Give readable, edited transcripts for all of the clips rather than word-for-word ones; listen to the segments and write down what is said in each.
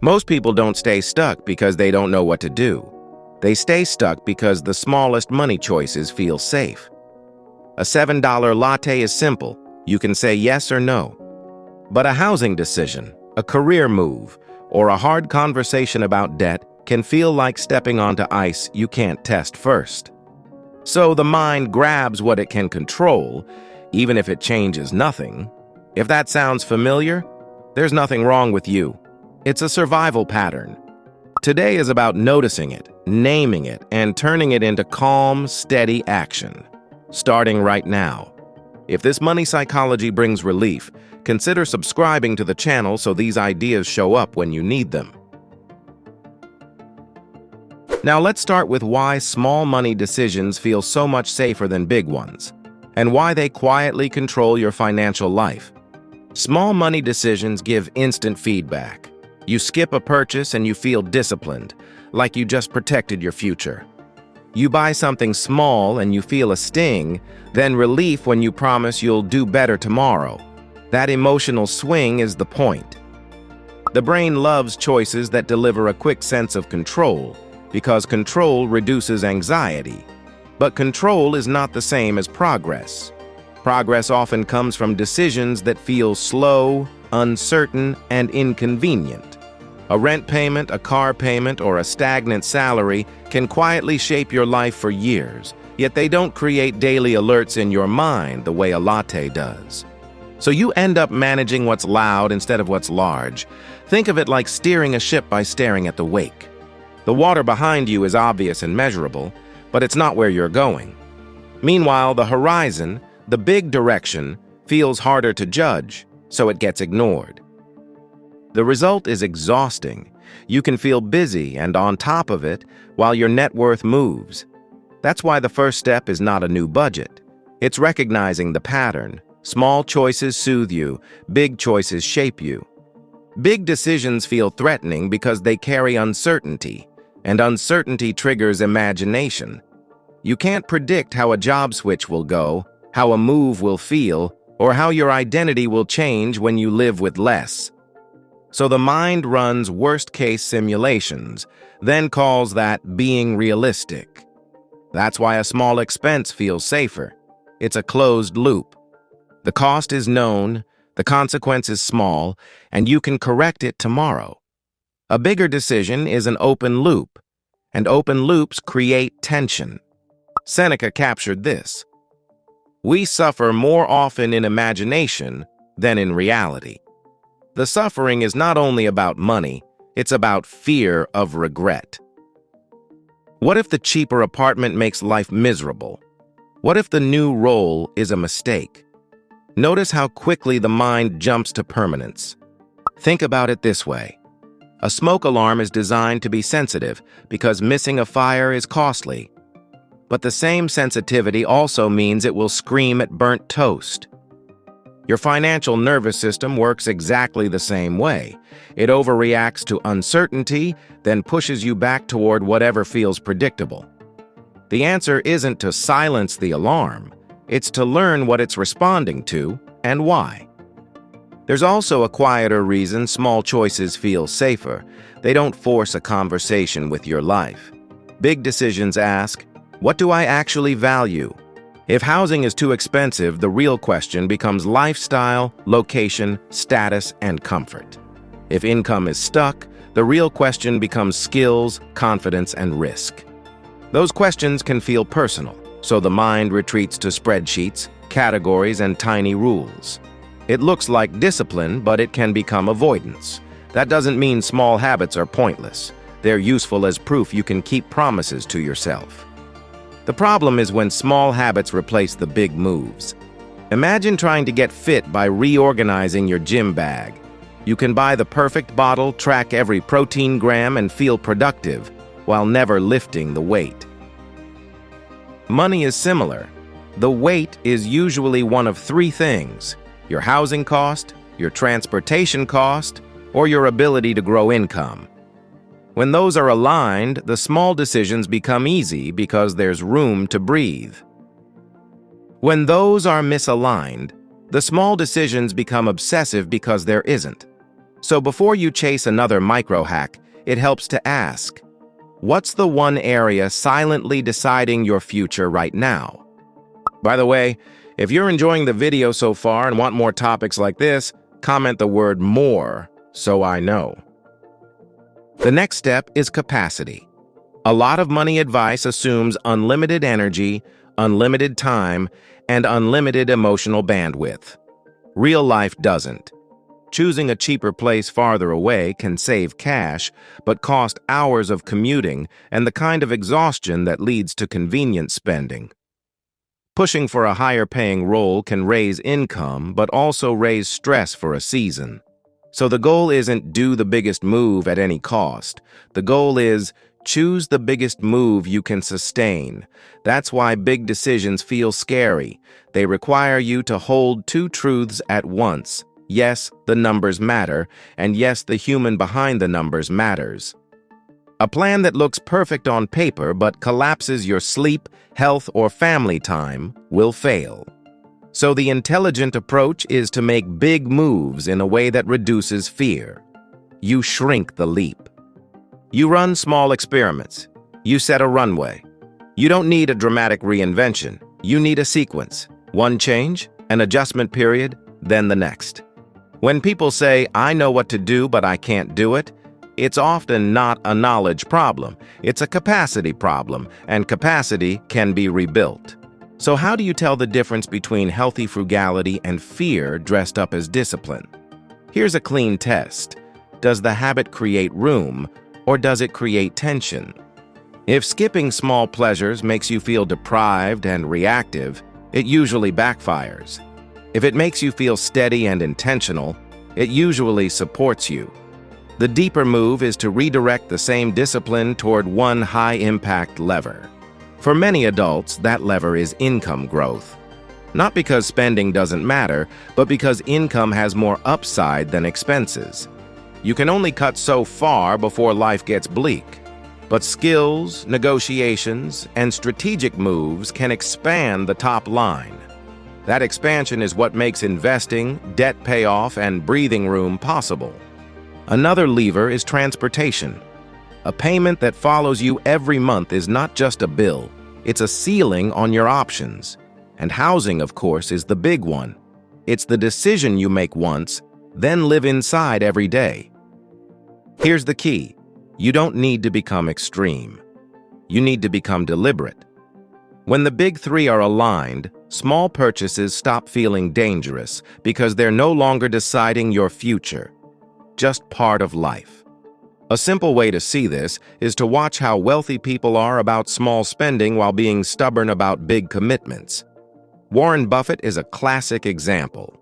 Most people don't stay stuck because they don't know what to do. They stay stuck because the smallest money choices feel safe. A $7 latte is simple. You can say yes or no. But a housing decision, a career move, or a hard conversation about debt can feel like stepping onto ice you can't test first. So the mind grabs what it can control, even if it changes nothing. If that sounds familiar, there's nothing wrong with you. It's a survival pattern. Today is about noticing it, naming it, and turning it into calm, steady action. Starting right now. If this money psychology brings relief, consider subscribing to the channel so these ideas show up when you need them. Now let's start with why small money decisions feel so much safer than big ones, and why they quietly control your financial life. Small money decisions give instant feedback. You skip a purchase and you feel disciplined, like you just protected your future. You buy something small and you feel a sting, then relief when you promise you'll do better tomorrow. That emotional swing is the point. The brain loves choices that deliver a quick sense of control, because control reduces anxiety. But control is not the same as progress. Progress often comes from decisions that feel slow, uncertain, and inconvenient. A rent payment, a car payment, or a stagnant salary can quietly shape your life for years, yet they don't create daily alerts in your mind the way a latte does. So you end up managing what's loud instead of what's large. Think of it like steering a ship by staring at the wake. The water behind you is obvious and measurable, but it's not where you're going. Meanwhile, the horizon, the big direction, feels harder to judge, so it gets ignored. The result is exhausting. You can feel busy and on top of it while your net worth moves. That's why the first step is not a new budget. It's recognizing the pattern. Small choices soothe you, big choices shape you. Big decisions feel threatening because they carry uncertainty, and uncertainty triggers imagination. You can't predict how a job switch will go, how a move will feel, or how your identity will change when you live with less. So the mind runs worst-case simulations, then calls that being realistic. That's why a small expense feels safer. It's a closed loop. The cost is known, the consequence is small, and you can correct it tomorrow. A bigger decision is an open loop, and open loops create tension. Seneca captured this. We suffer more often in imagination than in reality. The suffering is not only about money, it's about fear of regret. What if the cheaper apartment makes life miserable? What if the new role is a mistake? Notice how quickly the mind jumps to permanence. Think about it this way. A smoke alarm is designed to be sensitive because missing a fire is costly. But the same sensitivity also means it will scream at burnt toast. Your financial nervous system works exactly the same way. It overreacts to uncertainty, then pushes you back toward whatever feels predictable. The answer isn't to silence the alarm. It's to learn what it's responding to and why. There's also a quieter reason small choices feel safer. They don't force a conversation with your life. Big decisions ask, what do I actually value? If housing is too expensive, the real question becomes lifestyle, location, status, and comfort. If income is stuck, the real question becomes skills, confidence, and risk. Those questions can feel personal, so the mind retreats to spreadsheets, categories, and tiny rules. It looks like discipline, but it can become avoidance. That doesn't mean small habits are pointless. They're useful as proof you can keep promises to yourself. The problem is when small habits replace the big moves. Imagine trying to get fit by reorganizing your gym bag. You can buy the perfect bottle, track every protein gram, and feel productive, while never lifting the weight. Money is similar. The weight is usually one of three things: your housing cost, your transportation cost, or your ability to grow income. When those are aligned, the small decisions become easy because there's room to breathe. When those are misaligned, the small decisions become obsessive because there isn't. So before you chase another micro hack, it helps to ask, what's the one area silently deciding your future right now? By the way, if you're enjoying the video so far and want more topics like this, comment the word "more" so I know. The next step is capacity. A lot of money advice assumes unlimited energy, unlimited time, and unlimited emotional bandwidth. Real life doesn't. Choosing a cheaper place farther away can save cash, but cost hours of commuting and the kind of exhaustion that leads to convenience spending. Pushing for a higher-paying role can raise income, but also raise stress for a season. So the goal isn't do the biggest move at any cost. The goal is choose the biggest move you can sustain. That's why big decisions feel scary. They require you to hold two truths at once. Yes, the numbers matter, and yes, the human behind the numbers matters. A plan that looks perfect on paper but collapses your sleep, health, or family time will fail. So the intelligent approach is to make big moves in a way that reduces fear. You shrink the leap. You run small experiments. You set a runway. You don't need a dramatic reinvention. You need a sequence. One change, an adjustment period, then the next. When people say, "I know what to do, but I can't do it," it's often not a knowledge problem. It's a capacity problem, and capacity can be rebuilt. So how do you tell the difference between healthy frugality and fear dressed up as discipline? Here's a clean test. Does the habit create room, or does it create tension? If skipping small pleasures makes you feel deprived and reactive, it usually backfires. If it makes you feel steady and intentional, it usually supports you. The deeper move is to redirect the same discipline toward one high-impact lever. For many adults, that lever is income growth. Not because spending doesn't matter, but because income has more upside than expenses. You can only cut so far before life gets bleak. But skills, negotiations, and strategic moves can expand the top line. That expansion is what makes investing, debt payoff, and breathing room possible. Another lever is transportation. A payment that follows you every month is not just a bill, it's a ceiling on your options. And housing, of course, is the big one. It's the decision you make once, then live inside every day. Here's the key. You don't need to become extreme. You need to become deliberate. When the big three are aligned, small purchases stop feeling dangerous because they're no longer deciding your future, just part of life. A simple way to see this is to watch how wealthy people are about small spending while being stubborn about big commitments. Warren Buffett is a classic example.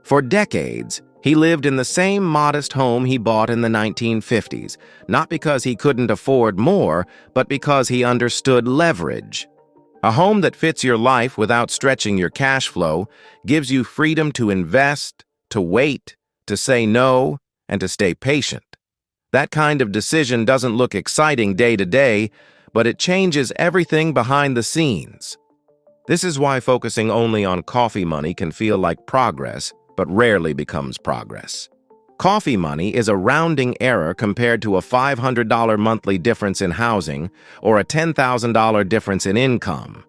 For decades, he lived in the same modest home he bought in the 1950s, not because he couldn't afford more, but because he understood leverage. A home that fits your life without stretching your cash flow gives you freedom to invest, to wait, to say no, and to stay patient. That kind of decision doesn't look exciting day to day, but it changes everything behind the scenes. This is why focusing only on coffee money can feel like progress, but rarely becomes progress. Coffee money is a rounding error compared to a $500 monthly difference in housing or a $10,000 difference in income.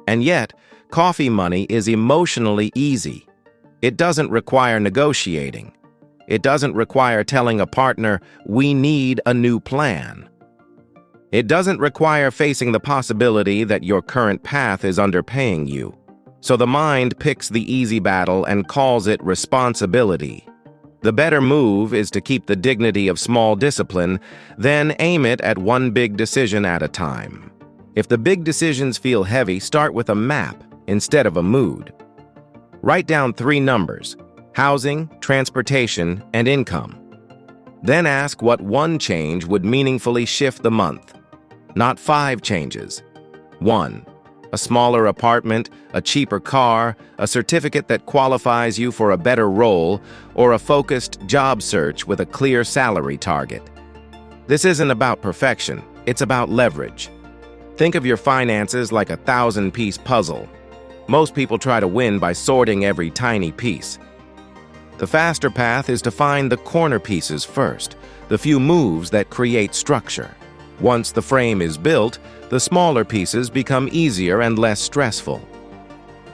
And yet, coffee money is emotionally easy. It doesn't require negotiating. It doesn't require telling a partner, "We need a new plan." It doesn't require facing the possibility that your current path is underpaying you. So the mind picks the easy battle and calls it responsibility. The better move is to keep the dignity of small discipline, then aim it at one big decision at a time. If the big decisions feel heavy, start with a map instead of a mood. Write down 3 numbers: housing, transportation, and income. Then ask what one change would meaningfully shift the month. Not 5 changes. 1. A smaller apartment, a cheaper car, a certificate that qualifies you for a better role, or a focused job search with a clear salary target. This isn't about perfection, it's about leverage. Think of your finances like a 1,000-piece puzzle. Most people try to win by sorting every tiny piece. The faster path is to find the corner pieces first, the few moves that create structure. Once the frame is built, the smaller pieces become easier and less stressful.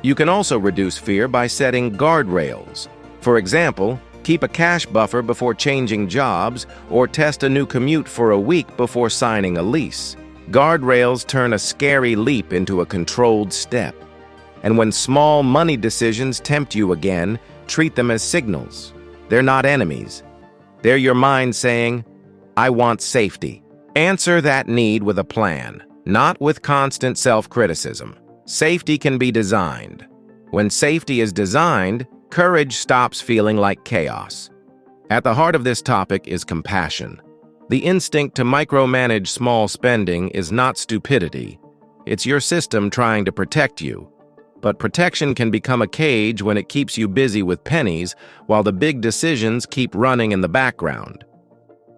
You can also reduce fear by setting guardrails. For example, keep a cash buffer before changing jobs or test a new commute for a week before signing a lease. Guardrails turn a scary leap into a controlled step. And when small money decisions tempt you again, treat them as signals. They're not enemies. They're your mind saying, "I want safety." Answer that need with a plan, not with constant self-criticism. Safety can be designed. When safety is designed, courage stops feeling like chaos. At the heart of this topic is compassion. The instinct to micromanage small spending is not stupidity. It's your system trying to protect you. But protection can become a cage when it keeps you busy with pennies while the big decisions keep running in the background.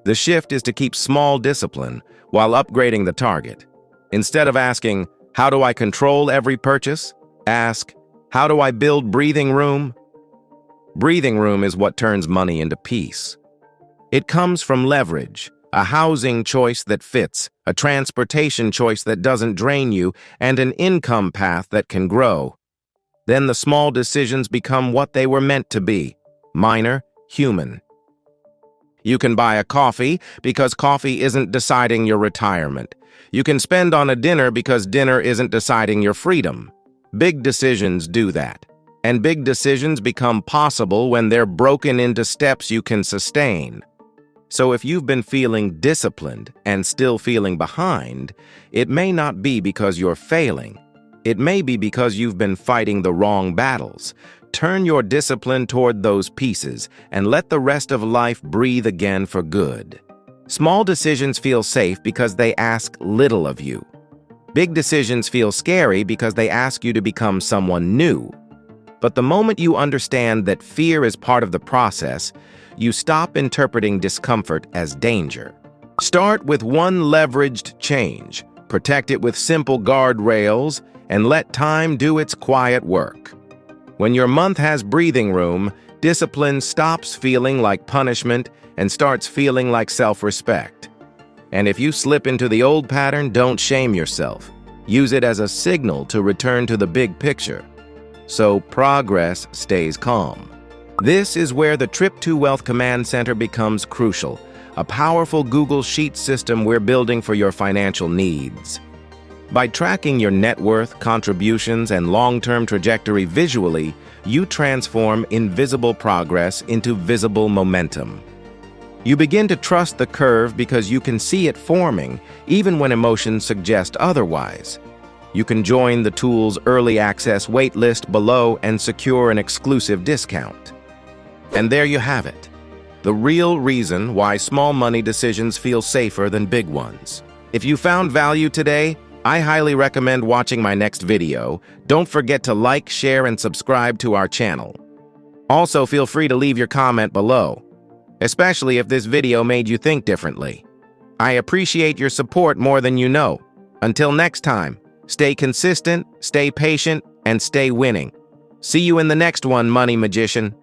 The shift is to keep small discipline while upgrading the target. Instead of asking, "How do I control every purchase?" ask, "How do I build breathing room?" Breathing room is what turns money into peace. It comes from leverage, a housing choice that fits, a transportation choice that doesn't drain you, and an income path that can grow. Then the small decisions become what they were meant to be: minor, human. You can buy a coffee because coffee isn't deciding your retirement. You can spend on a dinner because dinner isn't deciding your freedom. Big decisions do that. And big decisions become possible when they're broken into steps you can sustain. So if you've been feeling disciplined and still feeling behind, it may not be because you're failing. It may be because you've been fighting the wrong battles. Turn your discipline toward those pieces and let the rest of life breathe again for good. Small decisions feel safe because they ask little of you. Big decisions feel scary because they ask you to become someone new. But the moment you understand that fear is part of the process, you stop interpreting discomfort as danger. Start with one leveraged change, protect it with simple guardrails, and let time do its quiet work. When your month has breathing room, discipline stops feeling like punishment and starts feeling like self-respect. And if you slip into the old pattern, don't shame yourself. Use it as a signal to return to the big picture. So progress stays calm. This is where the Trip to Wealth Command Center becomes crucial, a powerful Google Sheets system we're building for your financial needs. By tracking your net worth, contributions, and long-term trajectory visually, you transform invisible progress into visible momentum. You begin to trust the curve because you can see it forming, even when emotions suggest otherwise. You can join the tool's early access waitlist below and secure an exclusive discount. And there you have it, the real reason why small money decisions feel safer than big ones. If you found value today, I highly recommend watching my next video. Don't forget to like, share, and subscribe to our channel. Also, feel free to leave your comment below, especially if this video made you think differently. I appreciate your support more than you know. Until next time, stay consistent, stay patient, and stay winning. See you in the next one, Money Magician.